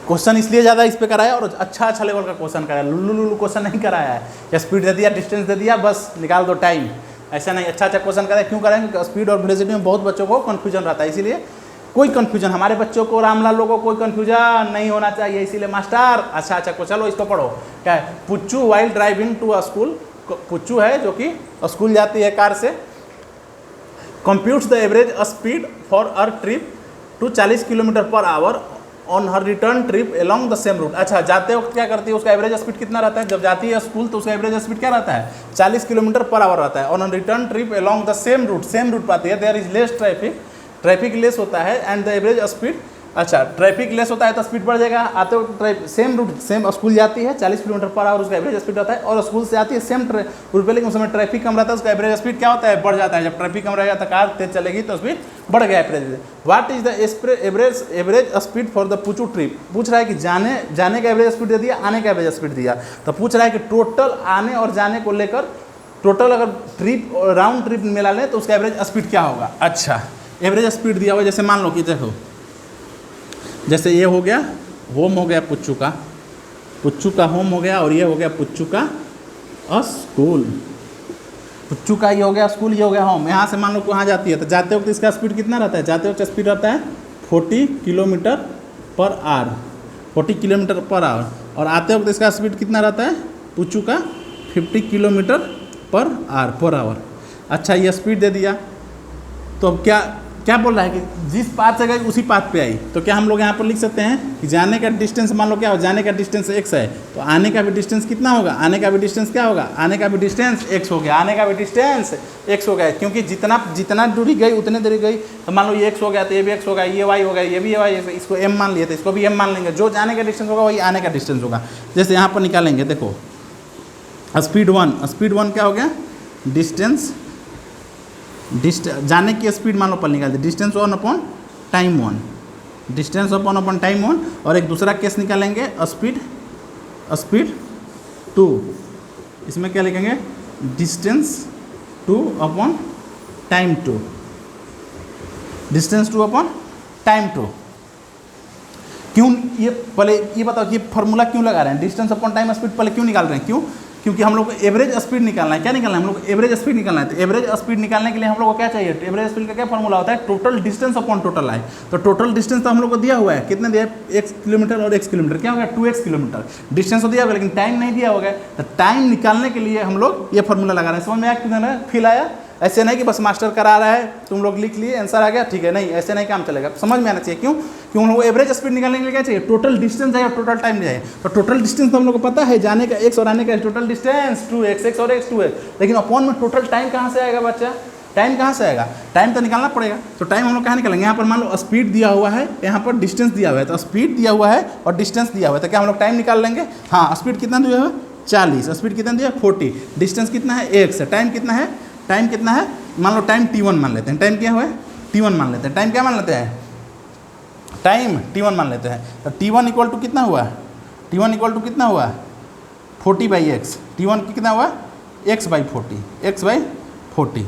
[SPEAKER 1] क्वेश्चन इसलिए ज़्यादा इस पे कराया और अच्छा लेवल का क्वेश्चन कराया, लुल्लू क्वेश्चन नहीं कराया है, या स्पीड दे दिया, डिस्टेंस दे दिया, बस निकाल दो टाइम, ऐसा नहीं। अच्छा क्वेश्चन कराया, क्यों कराएंगे, स्पीड और वेलोसिटी में बहुत बच्चों को कन्फ्यूजन रहता है, इसीलिए कोई कन्फ्यूजन, हमारे बच्चों को, रामलाल लोगों को कोई कन्फ्यूजन नहीं होना चाहिए, इसीलिए मास्टर अच्छा चलो इसको पढ़ो। क्या है, Puchu while driving to a school, Puchu है जो कि स्कूल जाती है कार से, computes the average speed for her trip to 40 kilometre per hour on her return trip along the same route. अच्छा, जाते वक्त क्या करती है, उसका एवरेज स्पीड कितना रहता है, जब जाती है स्कूल तो उसका एवरेज स्पीड क्या रहता है, 40 किलोमीटर पर आवर रहता है। On return trip along the same route पाती है, there is less traffic less होता है एंड द एवरेज स्पीड, अच्छा ट्रैफिक लेस होता है तो स्पीड बढ़ जाएगा। आते वक्त सेम रूट, सेम स्कूल जाती है 40 किलोमीटर पर आवर उसका एवरेज स्पीड रहता है, और स्कूल से आती है सेम रूट पे, लेकिन उस समय ट्रैफिक कम रहता है, उसका एवरेज स्पीड क्या होता है, बढ़ जाता है। जब ट्रैफिक कम रहेगा तो कार तेज चलेगी तो स्पीड बढ़ गया average. What is the average speed for the Puchu trip, पूछ रहा है कि जाने का एवरेज स्पीड दे दिया, आने का एवरेज स्पीड दिया, तो पूछ रहा है कि टोटल आने और जाने को लेकर टोटल अगर ट्रिप राउंड ट्रिप मिला लें तो उसका एवरेज स्पीड क्या होगा। अच्छा, एवरेज स्पीड दिया हुआ, जैसे मान लो कि देखो, जैसे ये हो गया होम हो गया पुच्चू का होम हो गया, और ये हो गया पुच्चू का स्कूल, पुच्चू का ये हो गया स्कूल, ये हो गया होम। यहाँ से मान लो कहाँ जाती है, तो जाते वक्त इसका स्पीड कितना रहता है, जाते वक्त स्पीड रहता है 40 kilometre per our, 40 kilometre per our, और आते वक्त इसका स्पीड कितना रहता है पुच्चू का 50 किलोमीटर पर आवर। अच्छा, ये स्पीड दे दिया, तो अब क्या बोल रहा है कि जिस पाथ से गई उसी पाथ पे आई, तो क्या हम लोग यहाँ पर लिख सकते हैं कि जाने का डिस्टेंस, मान लो क्या हो, जाने का डिस्टेंस x है, तो आने का भी डिस्टेंस कितना होगा, आने का भी डिस्टेंस क्या होगा, आने का भी डिस्टेंस x हो गया, आने का भी डिस्टेंस x हो गया, क्योंकि जितना दूरी गई उतने दूरी गई, तो मान लो ये x हो गया तो ये भी x हो गया, ये y हो गया, ये भी y, इसको m मान लिए तो इसको भी m मान लेंगे। जो जाने का डिस्टेंस होगा वही आने का डिस्टेंस होगा। जैसे यहाँ पर निकालेंगे, देखो स्पीड वन क्या हो गया, जाने की स्पीड मान लो पर निकाल दे, distance 1 upon time 1, distance upon time 1, और एक दूसरा केस निकालेंगे स्पीड 2, इसमें क्या लिखेंगे, distance 2 upon time 2, distance 2 upon time 2। क्यों, ये पहले ये बताओ कि ये फार्मूला क्यों लगा रहे हैं, डिस्टेंस अपॉन टाइम स्पीड पहले क्यों निकाल रहे हैं, क्यों, क्योंकि हम लोग को एवरेज स्पीड निकालना है। क्या निकालना है, हम लोग को एवरेज स्पीड निकालना है। तो एवरेज स्पीड निकालने के लिए हम लोग को क्या चाहिए, एवरेज स्पीड का क्या फॉर्मूला होता है, टोटल डिस्टेंस अपॉन टोटल है। तो टोटल डिस्टेंस तो हम लोग को दिया हुआ है, कितने दिया, x किलोमीटर और x किलोमीटर, क्या हो गया 2x किलोमीटर, डिस्टेंस तो दिया हुआ लेकिन टाइम नहीं दिया होगा। तो टाइम निकालने के लिए हम लोग ये फॉर्मूला लगा रहे हैं। समझ में आया, कितना फील आया, ऐसे नहीं कि बस मास्टर करा रहा है तुम लोग लिख लिए आंसर आ गया, ठीक है, नहीं ऐसे नहीं काम चलेगा, समझ में आना चाहिए। क्यों, क्यों हम लोग एवरेज स्पीड निकालने के लिए क्या चाहिए, टोटल डिस्टेंस चाहिए और टोटल टाइम चाहिए। तो टोटल डिस्टेंस तो हम लोग को पता है, जाने का x और आने का टोटल डिस्टेंस 2x और x 2 है, लेकिन अपॉन में टोटल टाइम कहाँ से आएगा बच्चा, टाइम कहाँ से आएगा, टाइम तो निकालना पड़ेगा। तो टाइम हम लोग कहाँ निकालेंगे, यहाँ पर मान लो स्पीड दिया हुआ है, यहाँ पर डिस्टेंस दिया हुआ है, तो स्पीड दिया हुआ है और डिस्टेंस दिया हुआ है, तो क्या हम लोग टाइम निकाल लेंगे। हाँ, स्पीड कितना दिया हुआ है 40, स्पीड कितना दिया 40, डिस्टेंस कितना है x है, टाइम कितना है, टाइम कितना है, मान लो टाइम t1 मान लेते हैं, टाइम क्या हुआ है t1 मान लेते हैं, टाइम क्या मान लेते हैं, टाइम t1 मान लेते हैं। तो t1 इक्वल टू कितना हुआ, t1 इक्वल टू कितना हुआ 40/x, t1 कितना हुआ x/40, x/40,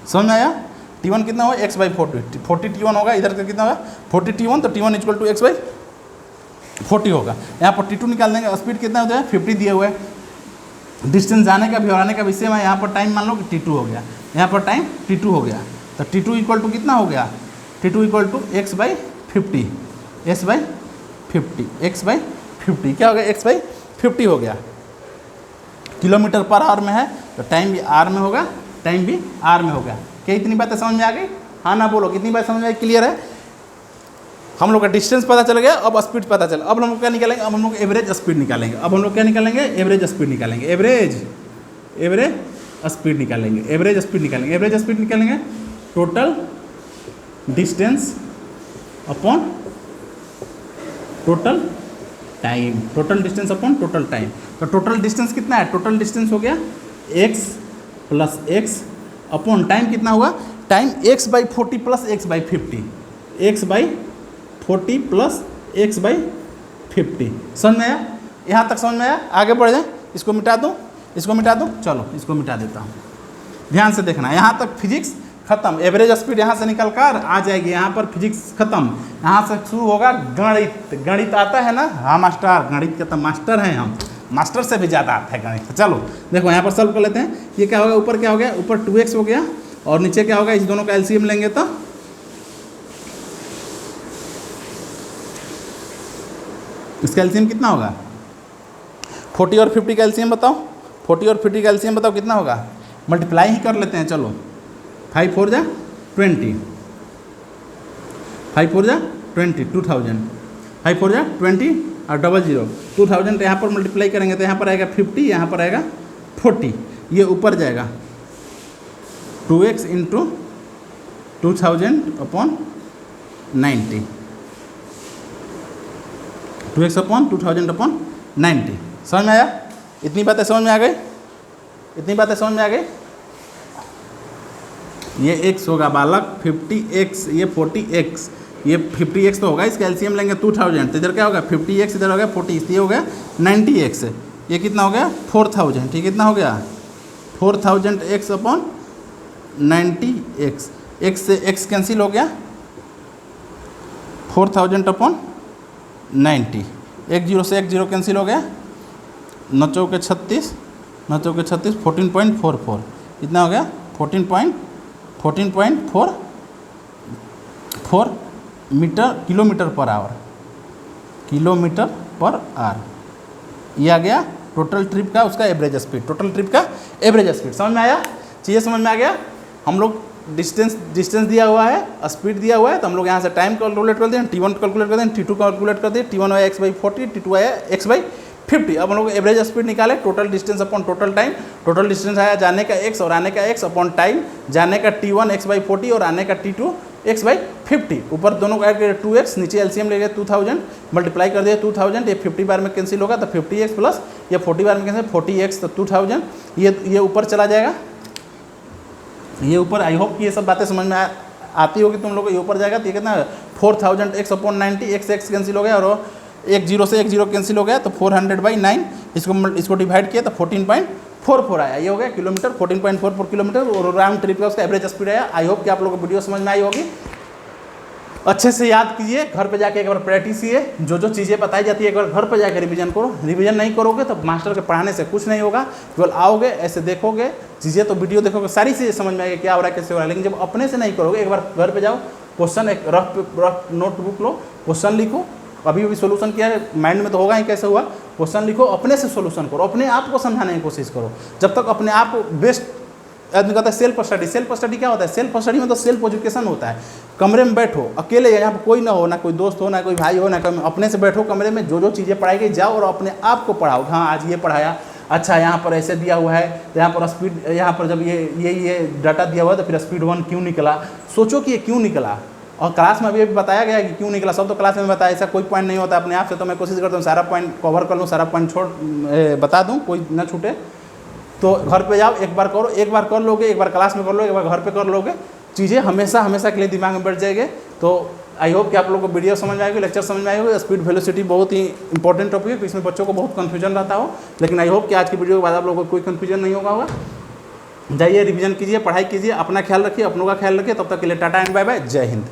[SPEAKER 1] समझ में आया। t1 कितना हुआ x/40, 40 t1 होगा, इधर का कितना होगा 40 t1, तो t1 इक्वल टू x/40 होगा। यहाँ पर t2 निकाल देंगे, स्पीड कितना होता है 50 दिए हुए, डिस्टेंस जाने का भी और आने का भी सेम है। यहाँ पर टाइम मान लो कि t2 हो गया, यहाँ पर टाइम t2 हो गया, तो t2 इक्वल टू कितना हो गया, t2 equal to x/50, x/50 क्या हो गया x/50 हो गया। किलोमीटर पर आवर में है तो टाइम भी आर में होगा, टाइम भी आर में होगा। क्या इतनी बातें समझ में आ गई, हाँ ना बोलो, कितनी बात समझ में आई, क्लियर है। हम लोग का डिस्टेंस पता चल गया, अब स्पीड पता चला, अब हम लोग क्या निकालेंगे, अब हम लोग एवरेज स्पीड निकालेंगे, अब हम लोग क्या निकालेंगे एवरेज स्पीड निकालेंगे, एवरेज स्पीड निकालेंगे, एवरेज स्पीड निकालेंगे, एवरेज स्पीड निकालेंगे total distance upon total time, total distance upon total time. तो टोटल डिस्टेंस कितना है, टोटल डिस्टेंस हो गया x plus x upon time कितना हुआ, time x/40 plus x/50, x/40 plus x/50। समझ में आया, यहाँ तक समझ में आया, आगे बढ़ जाए, इसको मिटा दूँ, इसको मिटा दूँ, चलो इसको मिटा देता हूँ। ध्यान से देखना, यहाँ तक फिजिक्स खत्म, एवरेज स्पीड यहाँ से निकल कर आ जाएगी, यहाँ पर फिजिक्स खत्म, यहाँ से शुरू होगा गणित। गणित आता है ना, हाँ मास्टर, गणित के तो मास्टर हैं हम, मास्टर से भी ज़्यादा आता है गणित। चलो देखो यहाँ पर सॉल्व कर लेते हैं। ये क्या होगा, ऊपर क्या हो गया, ऊपर 2x हो गया और नीचे क्या होगा, इस दोनों का एलसीएम लेंगे तो इसका एलसीएम कितना होगा, 40 और 50 का एलसीएम बताओ, 40 और 50 का एलसीएम बताओ कितना होगा, मल्टीप्लाई ही कर लेते हैं। चलो 5 4 जा 20, 5 4 जा 20, 2000, 5 4 जा 20 और 00 2000, यहाँ पर मल्टीप्लाई करेंगे तो यहाँ पर आएगा 50, यहाँ पर आएगा 40, ये ऊपर जाएगा 2x into 2000 upon 90, 2x upon 2000 upon 90। समझ में आया, इतनी बातें समझ में आ गई, इतनी बातें समझ में आ गई। ये x होगा बालक 50x, ये 40x, ये 50x तो होगा, इसका एलसीएम लेंगे 2000, तो इधर क्या होगा 50x, इधर हो गया 40, इसलिए हो गया 90x, ये कितना हो गया 4000, ठीक, कितना हो गया 4000x अपॉन 90x, x से x कैंसिल हो गया, 4000 अपॉन 90, 1 0 से 1 0 कैंसिल हो गया, 9 चौके 36, 9 चौके 36, 14.44, इतना हो गया 14.44 metre, kilometre per hour, kilometre per hour. ये आ गया टोटल ट्रिप का उसका एवरेज स्पीड, टोटल ट्रिप का एवरेज स्पीड। समझ में आया, चीज़ें समझ में आ गया। हम लोग डिस्टेंस दिया हुआ है, स्पीड दिया हुआ है, तो हम लोग यहाँ से टाइम कैलकुलेट कर दें, t1 कैलकुलेट कर दें, t2 कैलकुलेट कर दें, t1 आया x/40, t2 आया x/50। अब हम लोग एवरेज स्पीड निकाले, total distance upon total time, total distance आया जाने का x और आने का x अपॉन टाइम, जाने का t1 x/40 और आने का t2 x/50, ऊपर दोनों का ऐड करिए 2x, नीचे एलसीएम ले गए 2000, मल्टीप्लाई कर दिया 2000, ये 50 बार में कैंसिल होगा तो 50x प्लस ये 40 बार में कैंसिल 40x, तो 2000, ये ऊपर चला जाएगा, ये ऊपर। आई होप कि ये सब बातें समझ में आती होगी तुम लोग को। ये ऊपर जाएगा तो ये कितना 4000x अपॉन 90, x कैंसिल हो गया और 1 0 से 1 0 कैंसिल हो गया, तो 400/9, इसको डिवाइड किया तो 14.44 आया, ये हो गया किलोमीटर, 14.44 किलोमीटर, और राउंड ट्रिप का उसका एवरेज स्पीड आया। आई होप कि आप लोगों को वीडियो समझ में आई होगी। अच्छे से याद कीजिए, घर पे जाके एक बार प्रैक्टिस कीजिए, जो जो चीज़ें बताई जाती है एक बार घर पे जाके रिवीजन करो। रिवीजन नहीं करोगे तो मास्टर के पढ़ाने से कुछ नहीं होगा, केवल आओगे ऐसे देखोगे चीज़ें, तो वीडियो देखोगे सारी चीज़ें समझ में आएगी क्या हो रहा है कैसे हो रहा है। लेकिन जब अपने से नहीं करोगे, एक बार घर पे जाओ, क्वेश्चन एक रफ नोटबुक लो, क्वेश्चन लिखो, अभी भी सोल्यूशन किया है, माइंड में तो होगा ही कैसे हुआ, क्वेश्चन लिखो, अपने से सोल्यूशन करो, अपने आप को समझाने की कोशिश करो। जब तक अपने आप को बेस्ट, आदमी कहता है सेल्फ स्टडी। सेल्फ स्टडी क्या होता है, सेल्फ स्टडी में तो सेल्फ एजुकेशन होता है। कमरे में बैठो अकेले, यहाँ पर कोई ना हो, ना कोई दोस्त हो, ना कोई भाई हो, ना कोई, अपने से बैठो कमरे में, जो जो चीज़ें पढ़ाई गई जाओ और अपने आप को पढ़ाओ। हाँ आज ये पढ़ाया, अच्छा यहाँ पर ऐसे दिया हुआ है, तो यहाँ पर स्पीड, यहाँ पर जब ये डाटा दिया हुआ है तो फिर स्पीड 1 क्यों निकला, सोचो कि ये क्यों निकला, और क्लास में अभी बताया गया कि क्यों निकला, सब तो क्लास में बताया, ऐसा कोई पॉइंट नहीं होता अपने आप से। तो मैं कोशिश करता हूँ सारा पॉइंट कवर कर लूँ, सारा पॉइंट बता दूँ, कोई ना छूटे। तो घर पे जाओ, एक बार करो, एक बार कर लोगे, एक बार क्लास में कर लो, एक बार घर पे कर लोगे, चीज़ें हमेशा हमेशा के लिए दिमाग में बैठ जाएंगे। तो आई होप कि आप लोगों को वीडियो समझ में आएगी, लेक्चर समझ में आएगी। स्पीड वेलोसिटी बहुत ही इंपॉर्टेंट टॉपिक है, इसमें बच्चों को बहुत कन्फ्यूजन रहता हो, लेकिन आई होप कि आज की वीडियो के बाद आप लोगों को कोई कन्फ्यूजन नहीं होगा। जाइए रिवीजन कीजिए, पढ़ाई कीजिए, अपना ख्याल रखिए, अपनों का ख्याल रखिए। तब तक के लिए टाटा एंड बाय बाय, जय हिंद।